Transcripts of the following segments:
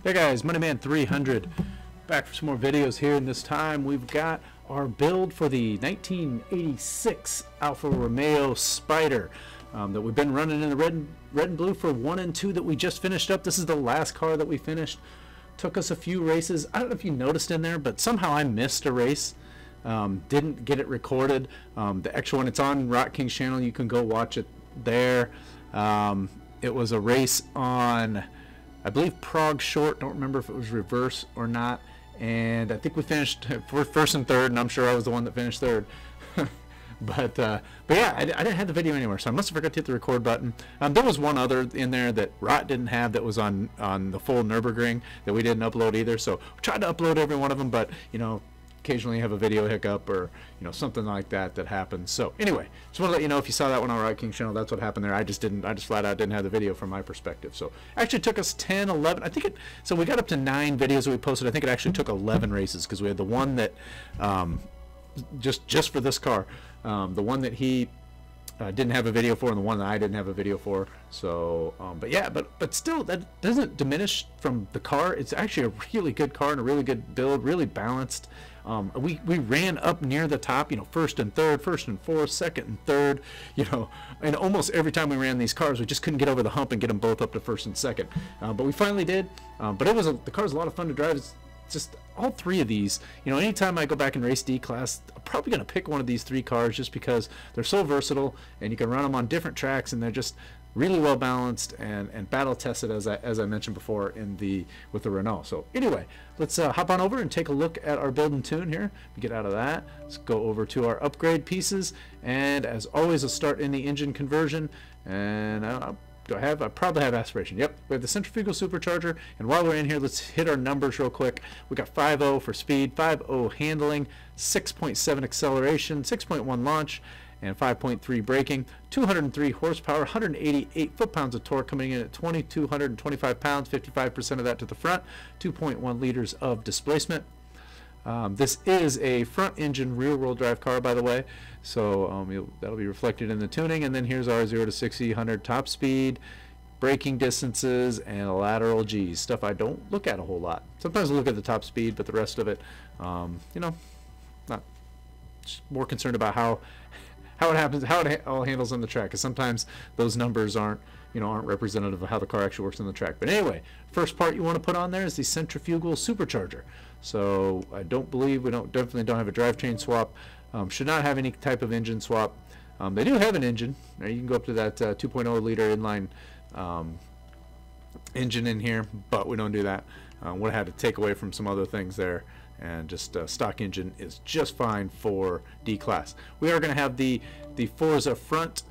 Hey guys, Moneyman300 back for some more videos here, and this time we've got our build for the 1986 Alfa Romeo Spider that we've been running in the red and blue for 1 and 2 that we just finished up. This is the last car that we finished. Took us a few races. I don't know if you noticed in there, but somehow I missed a race. Didn't get it recorded. The extra one, it's on Rock King's channel. You can go watch it there. It was a race on, I believe, Prague Short. Don't remember if it was reverse or not. And I think we finished first and third, and I'm sure I was the one that finished third. but yeah, I didn't have the video anywhere, so I must have forgot to hit the record button. There was one other in there that Rot didn't have that was on the full Nürburgring that we didn't upload either. So we tried to upload every one of them, but you know, occasionally you have a video hiccup or something like that happens. So anyway, just want to let you know, if you saw that one on Rock King's channel, that's what happened there. I just flat out didn't have the video from my perspective. So actually it took us 10, 11, I think it, so we got up to 9 videos that we posted. I think it actually took 11 races, because we had the one that just for this car, the one that he didn't have a video for, and the one that I didn't have a video for. So but yeah, but still, that doesn't diminish from the car. It's actually a really good car and a really good build, really balanced. We ran up near the top, first and third, first and fourth, second and third, and almost every time we ran these cars, we just couldn't get over the hump and get them both up to first and second. But we finally did. But the car's a lot of fun to drive. It's just all 3 of these. Anytime I go back and race D class, I'm probably going to pick one of these 3 cars just because they're so versatile, and you can run them on different tracks, and they're just really well balanced and battle tested, as I mentioned before with the Renault. So anyway, let's hop on over and take a look at our build and tune here. We get out of that, let's go over to our upgrade pieces, and as always, let's start in the engine conversion. And I probably have aspiration. Yep, we have the centrifugal supercharger, and while we're in here, let's hit our numbers real quick. We got 5.0 for speed, 5.0 handling, 6.7 acceleration, 6.1 launch, and 5.3 braking, 203 horsepower, 188 foot-pounds of torque, coming in at 2,225 pounds, 55% of that to the front, 2.1 liters of displacement. This is a front-engine rear-wheel drive car, by the way, so that'll be reflected in the tuning. And then here's our 0 to 60, 100 top speed, braking distances, and lateral G's, stuff I don't look at a whole lot. Sometimes I look at the top speed, but the rest of it, not just more concerned about how it happens, how it all handles on the track, because sometimes those numbers aren't representative of how the car actually works on the track. But anyway, first part you want to put on there is the centrifugal supercharger. So I don't believe definitely don't have a drivetrain swap. Should not have any type of engine swap. They do have an engine. Now you can go up to that 2.0 liter inline engine in here, but we don't do that. Would have had to take away from some other things there, and just stock engine is just fine for D class. We are going to have the Forza front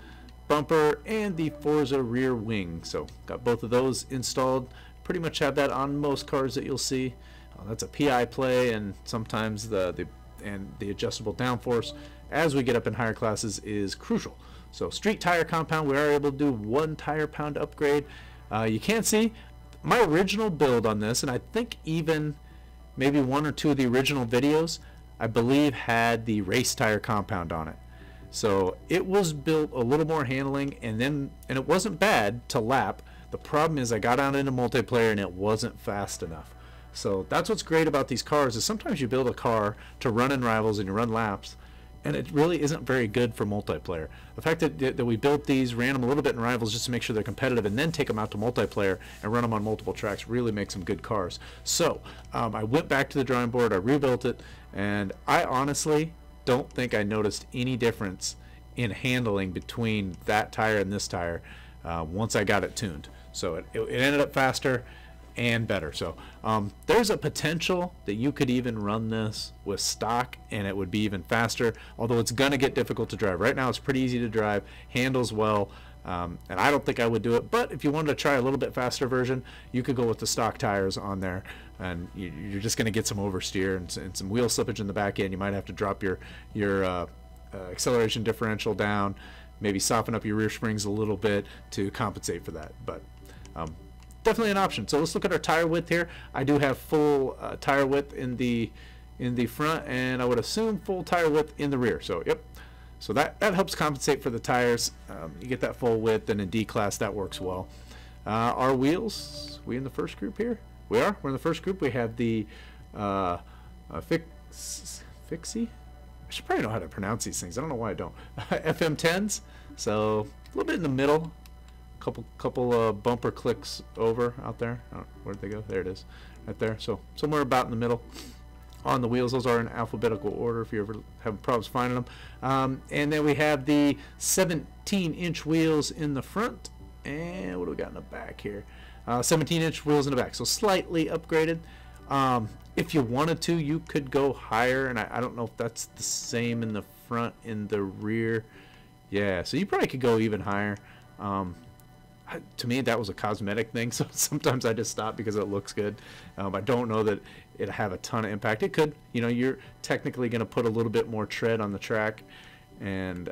bumper and the Forza rear wing, so got both of those installed. Pretty much have that on most cars that you'll see. That's a PI play, and sometimes the adjustable downforce as we get up in higher classes is crucial. So street tire compound, we are able to do 1 tire pound upgrade. You can see my original build on this, and I think even maybe 1 or 2 of the original videos, I believe, had the race tire compound on it. So it was built a little more handling, and it wasn't bad to lap. The problem is I got out into multiplayer and it wasn't fast enough. So that's what's great about these cars, is sometimes you build a car to run in rivals and you run laps, and it really isn't very good for multiplayer. The fact that we built these, ran them a little bit in rivals just to make sure they're competitive, and then take them out to multiplayer and run them on multiple tracks really makes them good cars. So I went back to the drawing board, I rebuilt it, and I honestly don't think I noticed any difference in handling between that tire and this tire once I got it tuned. So it ended up faster and better. So there's a potential that you could even run this with stock and it would be even faster, although it's gonna get difficult to drive. Right now it's pretty easy to drive, handles well, and I don't think I would do it. But if you wanted to try a little bit faster version, you could go with the stock tires on there, and you're just gonna get some oversteer and some wheel slippage in the back end. You might have to drop your acceleration differential down, maybe soften up your rear springs a little bit to compensate for that. But definitely an option. So let's look at our tire width here. I do have full tire width in the front, and I would assume full tire width in the rear. So yep, so that helps compensate for the tires. You get that full width, and in D class that works well. Our wheels, we in the first group here, We are. We're in the first group. We have the Fixie. I should probably know how to pronounce these things. I don't know why I don't. FM10s. So a little bit in the middle. Couple bumper clicks over out there. Oh, where'd they go? There it is, right there. So somewhere about in the middle. On the wheels, those are in alphabetical order if you ever have problems finding them. And then we have the 17-inch wheels in the front. And what do we got in the back here? 17-inch wheels in the back, so slightly upgraded. If you wanted to, you could go higher, and I don't know if that's the same in the front, in the rear. Yeah, so you probably could go even higher. To me, that was a cosmetic thing, so sometimes I just stop because it looks good. I don't know that it'll have a ton of impact. It could. You know, you're technically going to put a little bit more tread on the track and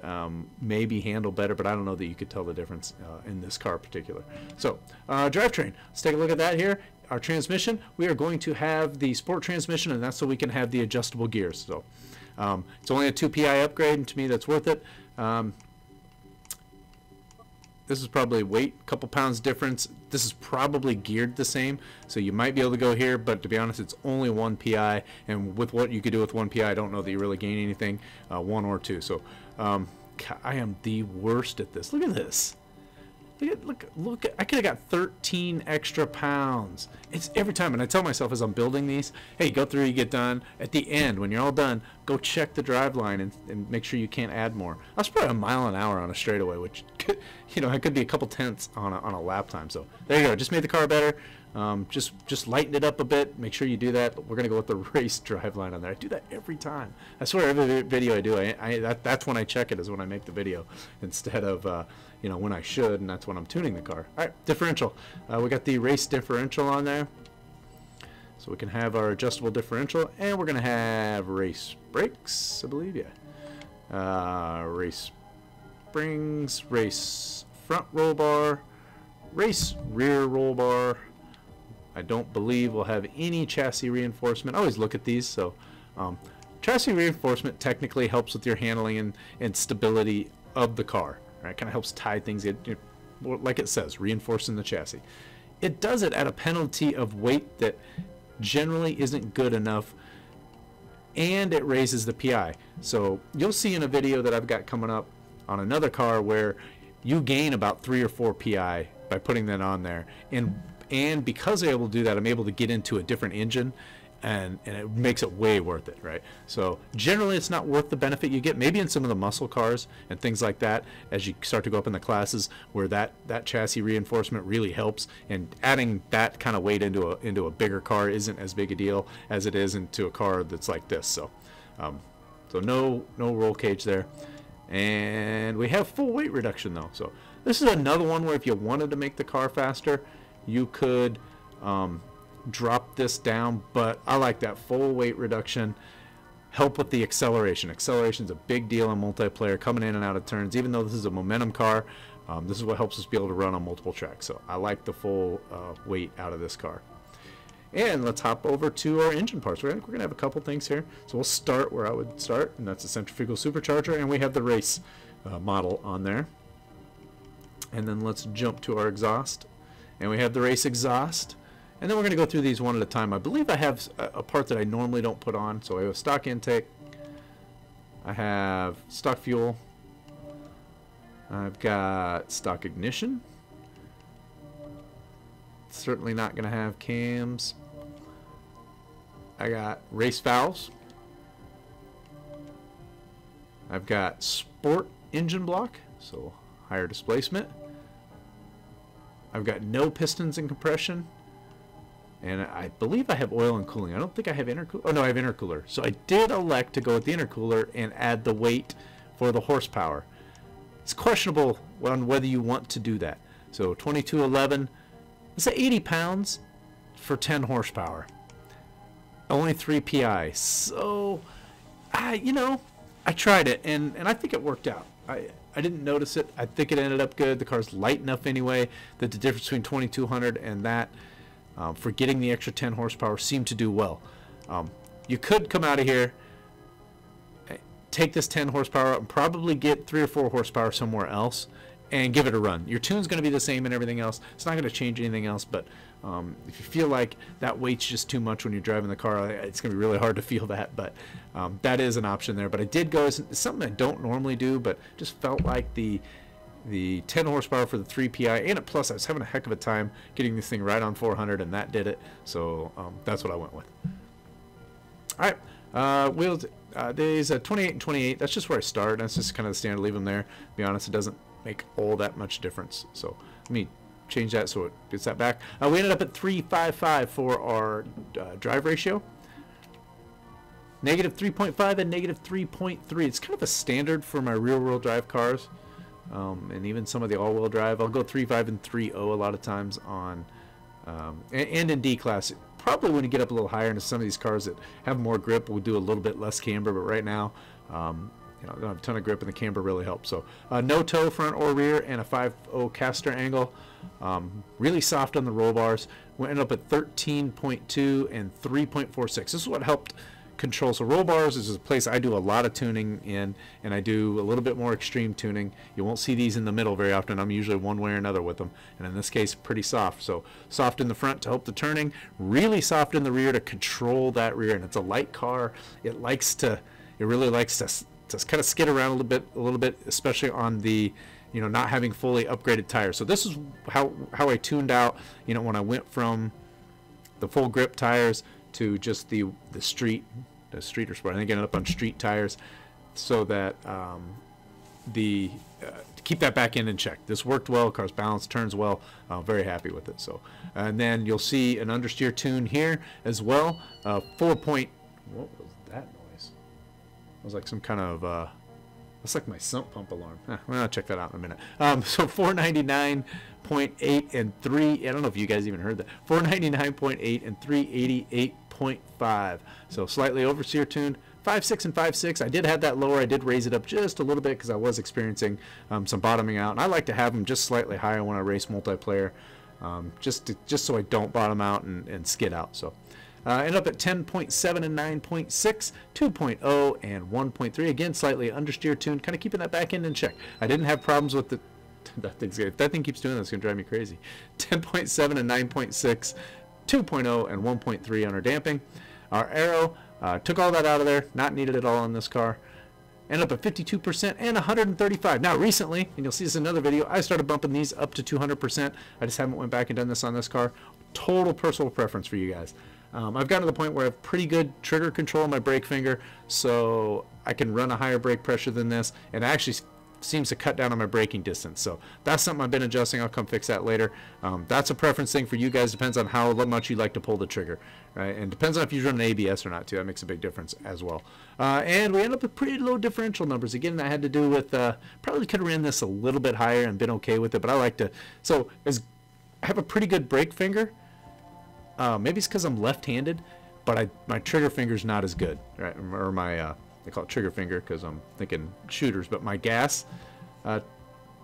maybe handle better, but I don't know that you could tell the difference in this car in particular. So, drivetrain. Let's take a look at that here. Our transmission, we are going to have the sport transmission, and that's so we can have the adjustable gears. So, it's only a 2 PI upgrade, and to me, that's worth it. This is probably weight, a couple pounds difference. This is probably geared the same, so you might be able to go here, but to be honest, it's only 1 PI, and with what you could do with 1 PI, I don't know that you really gain anything, 1 or 2. So I am the worst at this. Look at this. Look at, I could have got 13 extra pounds. It's every time, and I tell myself as I'm building these, hey, go through, you get done. At the end, when you're all done, go check the drive line and make sure you can't add more. I was probably a mile an hour on a straightaway, which could, you know, it could be a couple tenths on a lap time. So there you go. Just made the car better. Just lighten it up a bit. Make sure you do that. We're gonna go with the race drive line on there. I do that every time. I swear, every video I do, that's when I check it, is when I make the video, instead of you know, when I should, and that's when I'm tuning the car. All right, differential. We got the race differential on there, so we can have our adjustable differential, and we're gonna have race brakes, I believe. Yeah. Race springs, race front roll bar, race rear roll bar. I don't believe we'll have any chassis reinforcement. I always look at these. So chassis reinforcement technically helps with your handling and stability of the car. Right? Kind of helps tie things in, like it says, reinforcing the chassis. It does it at a penalty of weight that generally isn't good enough, and it raises the PI. So you'll see in a video that I've got coming up on another car where you gain about 3 or 4 PI by putting that on there, and because I'm able to do that, I'm able to get into a different engine, and it makes it way worth it, right? So generally it's not worth the benefit you get, maybe in some of the muscle cars and things like that, as you start to go up in the classes where that chassis reinforcement really helps, and adding that kind of weight into a bigger car isn't as big a deal as it is into a car that's like this. So so no roll cage there, and we have full weight reduction though. So this is another one where if you wanted to make the car faster, you could drop this down, but I like that full weight reduction. Help with the acceleration. Acceleration is a big deal in multiplayer, coming in and out of turns. Even though this is a momentum car, this is what helps us be able to run on multiple tracks. So I like the full weight out of this car. And let's hop over to our engine parts. We're gonna have a couple things here. So we'll start where I would start, and that's the centrifugal supercharger, and we have the race model on there. And then let's jump to our exhaust, and we have the race exhaust. And then we're going to go through these one at a time. I believe I have a part that I normally don't put on. So I have stock intake. I have stock fuel. I've got stock ignition. Certainly not going to have cams. I got race valves. I've got sport engine block, so higher displacement. I've got no pistons and compression. And I believe I have oil and cooling. I don't think I have intercooler. Oh, no, I have intercooler. So I did elect to go with the intercooler and add the weight for the horsepower. It's questionable on whether you want to do that. So 2211, let's say 80 pounds for 10 horsepower. Only 3 PI. So, you know, I tried it, and I think it worked out. I didn't notice it. I think it ended up good. The car's light enough anyway that the difference between 2200 and that, for getting the extra 10 horsepower, seemed to do well. You could come out of here, take this 10 horsepower up, and probably get 3 or 4 horsepower somewhere else and give it a run. Your tune's going to be the same and everything else. It's not going to change anything else, but If you feel like that weight's just too much when you're driving the car, it's going to be really hard to feel that, but that is an option there. But I did go, it's something I don't normally do, but just felt like the 10 horsepower for the 3PI, and plus I was having a heck of a time getting this thing right on 400, and that did it. So that's what I went with. All right, wheels days 28 and 28. That's just where I started. That's just kind of the standard. Leave them there. To be honest, it doesn't make all that much difference. So let me change that so it gets that back. We ended up at 355 for our drive ratio. Negative 3.5 and negative 3.3. It's kind of a standard for my rear-wheel drive cars. And even some of the all-wheel drive, I'll go 3.5 and 3.0 a lot of times on, and in D-Class. Probably when you get up a little higher into some of these cars that have more grip, we'll do a little bit less camber. But right now, you know, I don't have a ton of grip, and the camber really helps. So no toe, front or rear, and a 5.0 caster angle. Really soft on the roll bars. We ended up at 13.2 and 3.46. This is what helped control. So roll bars is a place I do a lot of tuning in, and I do a little bit more extreme tuning. You won't see these in the middle very often. I'm usually one way or another with them, and in this case pretty soft. So soft in the front to help the turning, really soft in the rear to control that rear. And it's a light car. It really likes to kind of skid around a little bit, especially on the, you know, not having fully upgraded tires. So this is how I tuned out, you know, when I went from the full grip tires to just the street or sport. I think I ended up on street tires, so that to keep that back end in check. This worked well. Car's balanced, turns well. Very happy with it. So, and then you'll see an understeer tune here as well. 4 point. What was that noise? It was like some kind of. That's like my sump pump alarm. Well, I'll check that out in a minute. So 499.8 and 3. I don't know if you guys even heard that. 499.8 and 388.5. So slightly oversteer tuned. 5.6 and 5.6. I did have that lower. I did raise it up just a little bit because I was experiencing some bottoming out. And I like to have them just slightly higher when I race multiplayer, just so I don't bottom out and skid out. So. End up at 10.7 and 9.6, 2.0 and 1.3. Again, slightly understeer tuned, kind of keeping that back end in check. I didn't have problems with the. If that thing keeps doing that, it's going to drive me crazy. 10.7 and 9.6, 2.0 and 1.3 on our damping. Our aero, took all that out of there, not needed at all on this car. Ended up at 52% and 135. Now recently, and you'll see this in another video, I started bumping these up to 200%. I just haven't went back and done this on this car. Total personal preference for you guys. I've gotten to the point where I have pretty good trigger control on my brake finger, so I can run a higher brake pressure than this, and it actually seems to cut down on my braking distance. So that's something I've been adjusting. I'll come fix that later. That's a preference thing for you guys. Depends on how much you like to pull the trigger, right? And depends on if you run an ABS or not too. That makes a big difference as well. And we end up with pretty low differential numbers. Again, that had to do with probably could have ran this a little bit higher and been okay with it, but I like to. So I have a pretty good brake finger. Maybe it's because I'm left-handed, but my trigger finger's not as good, right? Or my they call it trigger finger because I'm thinking shooters, but my gas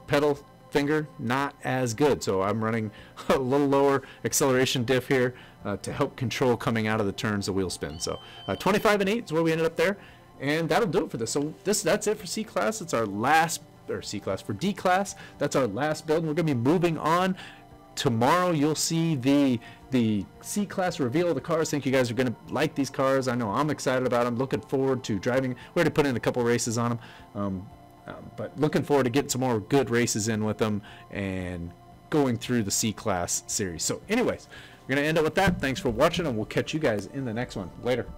pedal finger not as good. So I'm running a little lower acceleration diff here to help control coming out of the turns, the wheel spin. So 25 and 8 is where we ended up there, and that'll do it for this. So that's it for C class. It's our last, or C class for D class. That's our last build. And we're gonna be moving on. Tomorrow you'll see the C-Class reveal of the cars. I think you guys are going to like these cars. I know I'm excited about them. Looking forward to driving. We already put in a couple races on them, but looking forward to getting some more good races in with them and going through the C-Class series. So anyways, we're going to end up with that. Thanks for watching, and we'll catch you guys in the next one. Later.